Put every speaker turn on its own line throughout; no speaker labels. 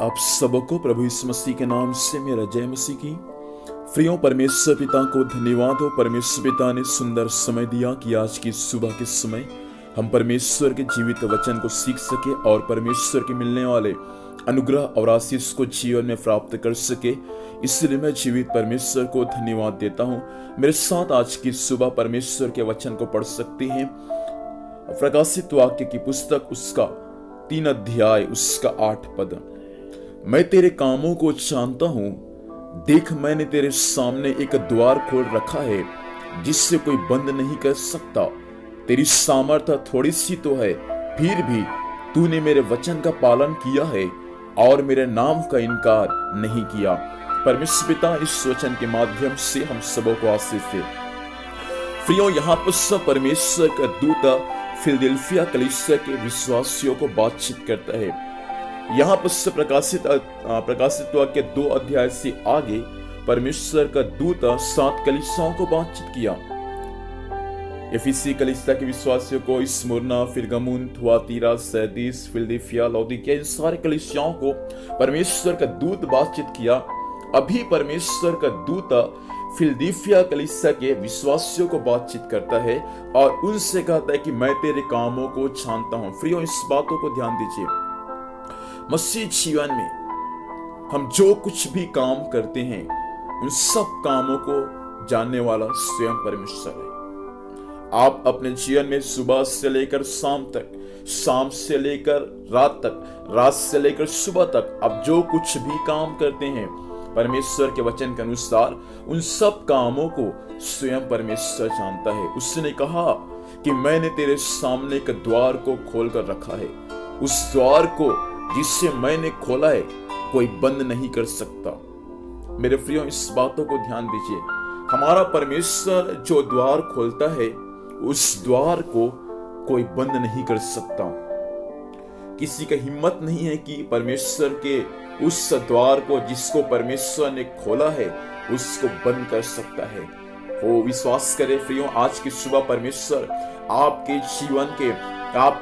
आप सबको प्रभु यीशु मसीह के नाम से मेरा जय मसीह की। प्रियो, परमेश्वर पिता को धन्यवाद हो। परमेश्वर पिता ने सुंदर समय दिया कि आज की सुबह के समय हम परमेश्वर के जीवित वचन को सीख सके और परमेश्वर के मिलने वाले अनुग्रह और आशीष को जीवन में प्राप्त कर सके। इसलिए मैं जीवित परमेश्वर को धन्यवाद देता हूँ। मेरे साथ आज की सुबह परमेश्वर के वचन को पढ़ सकते हैं। प्रकाशित वाक्य की पुस्तक उसका 3 अध्याय उसका 8 पद। मैं तेरे कामों को जानता हूं, देख मैंने तेरे सामने एक द्वार खोल रखा है जिससे कोई बंद नहीं कर सकता। तेरी सामर्थ्य थोड़ी सी तो है, फिर भी तूने मेरे वचन का पालन किया है और मेरे नाम का इनकार नहीं किया। परमेश्वर पिता इस वचन के माध्यम से हम सबों को आशीष दे। प्रियो, यहाँ पर परमेश्वर का दूत फिलदेल्फिया कलीसिया के विश्वासियों को बातचीत करता है। यहाँ पर प्रकाशित वाक्य 2 अध्याय से आगे परमेश्वर का दूत 7 कलीसियाओं को बातचीत किया। एफिसी कलीसिया के विश्वासियों को, स्मुरना, फिरगमुन, थुआतीरा, सरदीस, फिलदेल्फिया, लौदीकिया, इन सारे कलीसियाओं को परमेश्वर का दूत बातचीत किया। अभी परमेश्वर का दूत फिलदेल्फिया कलीसिया के विश्वासियों को बातचीत करता है और उनसे कहता है कि मैं तेरे कामों को जानता हूं। प्रियो, इस बातों को ध्यान दीजिए। मसीह जीवन में हम जो कुछ भी काम करते हैं उन सब कामों को जानने वाला स्वयं परमेश्वर है। आप अपने जीवन में सुबह से लेकर शाम तक, शाम से लेकर रात तक, रात से लेकर सुबह तक आप जो कुछ भी काम करते हैं परमेश्वर के वचन के अनुसार उन सब कामों को स्वयं परमेश्वर जानता है। उसने कहा कि मैंने तेरे सामने एक द्वार को खोल कर रखा है। उस द्वार को जिससे मैंने खोला है कोई बंद नहीं कर सकता। मेरे प्रियो, इस बातों को ध्यान दीजिए। हमारा परमेश्वर जो द्वार खोलता है उस द्वार को कोई बंद नहीं कर सकता। किसी का हिम्मत नहीं है कि परमेश्वर के उस द्वार को जिसको परमेश्वर ने खोला है उसको बंद कर सकता है। वो विश्वास करे प्रियो, आज की सुबह परमेश्वर आपके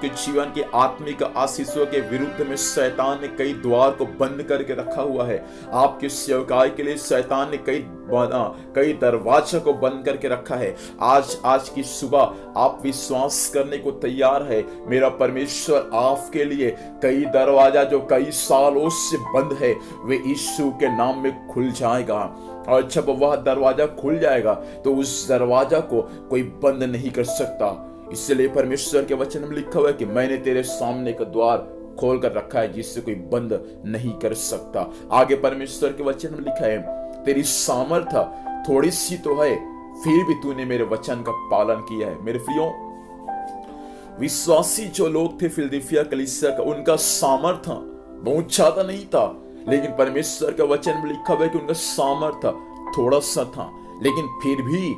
जीवन के आत्मिक आशीषों के विरुद्ध में शैतान ने कई द्वार को बंद करके रखा हुआ है। आपके सेवकाई के लिए शैतान ने कई दरवाजे को बंद करके रखा है। आज की सुबह आप विश्वास करने को तैयार है, मेरा परमेश्वर आपके लिए कई दरवाजा जो कई सालों से बंद है वे यीशु के नाम में खुल जाएगा। और जब वह दरवाजा खुल जाएगा तो उस दरवाजा को कोई बंद नहीं कर सकता। इसलिए परमेश्वर के वचन में लिखा हुआ है कि मैंने तेरे सामने का द्वार खोल कर रखा है जिससे कोई बंद नहीं कर सकता। आगे परमेश्वर के वचन में लिखा है, तेरी सामर्थ्य थोड़ी सी तो है, फिर भी तूने मेरे वचन का पालन किया है। मेरे प्रियो, विश्वासी जो लोग थे फिलदेल्फिया कलीसिया का, उनका सामर्थ्य बहुत ज्यादा नहीं था, लेकिन परमेश्वर का वचन में लिखा हुआ है कि उनका सामर्थ्य थोड़ा सा था, लेकिन फिर भी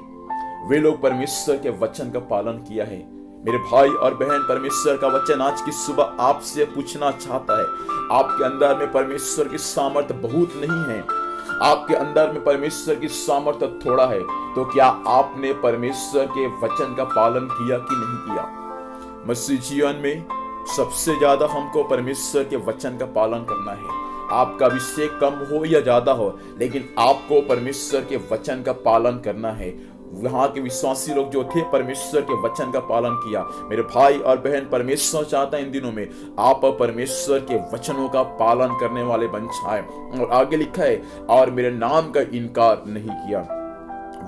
वे लोग परमेश्वर के वचन का पालन किया है। मेरे भाई और बहन, परमेश्वर का वचन आज की सुबह आपसे पूछना चाहता है, आपके अंदर में परमेश्वर की सामर्थ्य बहुत नहीं है, आपके अंदर में परमेश्वर की सामर्थ्य थोड़ा है, तो क्या आपने परमेश्वर के वचन का पालन किया कि नहीं किया? मसीह जीवन में सबसे ज्यादा हमको परमेश्वर के वचन का पालन करना है। आपका विषय कम हो या ज्यादा हो, लेकिन आपको परमेश्वर के वचन का पालन करना है। वहां के विश्वासी लोग जो थे परमेश्वर के वचन का पालन किया। मेरे भाई और बहन, परमेश्वर चाहता है इन दिनों में आप परमेश्वर के वचनों का पालन करने वाले बन जाए। और आगे लिखा है, और मेरे नाम का इनकार नहीं किया।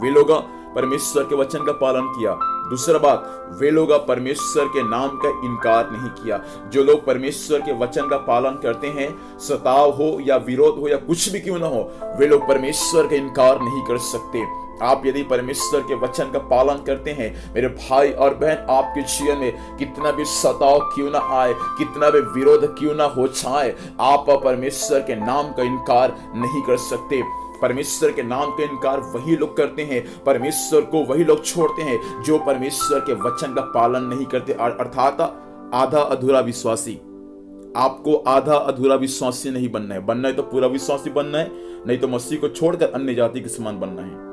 वे लोग परमेश्वर के वचन का पालन किया। दूसरा बात, वे लोग परमेश्वर के नाम का इनकार नहीं किया। जो लोग परमेश्वर के वचन का पालन करते हैं, सताव हो या विरोध हो या कुछ भी क्यों ना हो, वे लोग परमेश्वर का इनकार नहीं कर सकते। आप यदि परमेश्वर के वचन का पालन करते हैं, मेरे भाई और बहन, आपके जीवन में कितना भी सताव क्यों ना आए, कितना भी विरोध क्यों ना हो जाए, आप परमेश्वर के नाम का इनकार नहीं कर सकते। परमेश्वर के नाम का इनकार वही लोग करते हैं, परमेश्वर को वही लोग छोड़ते हैं जो परमेश्वर के वचन का पालन नहीं करते, अर्थात आधा अधूरा विश्वासी। आपको आधा अधूरा विश्वासी नहीं बनना है। बनना है तो पूरा विश्वासी बनना है, नहीं तो मसीह को छोड़कर अन्य जाति के समान बनना है।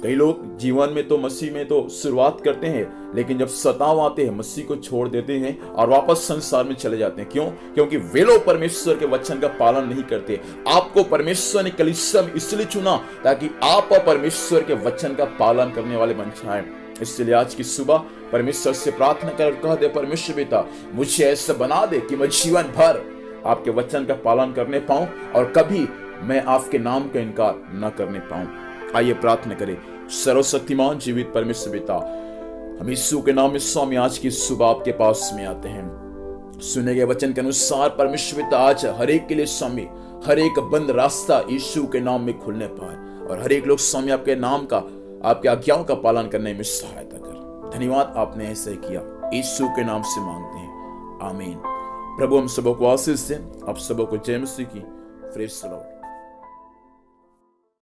कई लोग जीवन में तो मसीह में तो शुरुआत करते हैं, लेकिन जब सताव आते हैं मसीह को छोड़ देते हैं और वापस संसार में चले जाते हैं। क्यों? क्योंकि वे लोग परमेश्वर के वचन का पालन नहीं करते। आपको परमेश्वर ने कलीसिया में इसलिए चुना ताकि आप परमेश्वर के वचन का पालन करने वाले बन जाएं। इसलिए आज की सुबह परमेश्वर से प्रार्थना कर कह दे, परमेश्वर पिता मुझे ऐसा बना दे कि मैं जीवन भर आपके वचन का पालन करने पाऊं और कभी मैं आपके नाम का इनकार न करने पाऊं। आइए प्रार्थना करें। सर्वशक्तिमान जीवित परमेश्वर पिता, हम यीशु के नाम में स्वामी आज की सुबह आपके पास में आते हैं। सुने गए वचन के अनुसार परमेश्वर पिता आज हर एक के लिए स्वामी हर एक बंद रास्ता यीशु के नाम में खुलने पाए और हर एक लोग स्वामी आपके नाम का आपके आज्ञाओं का पालन करने में सहायता कर। धन्यवाद, आपने ऐसा ही किया। यीशु के नाम से मांगते हैं, आमीन। प्रभु हम सबों को आशीष दें। आप सबों को जय मसीह की। Praise the Lord.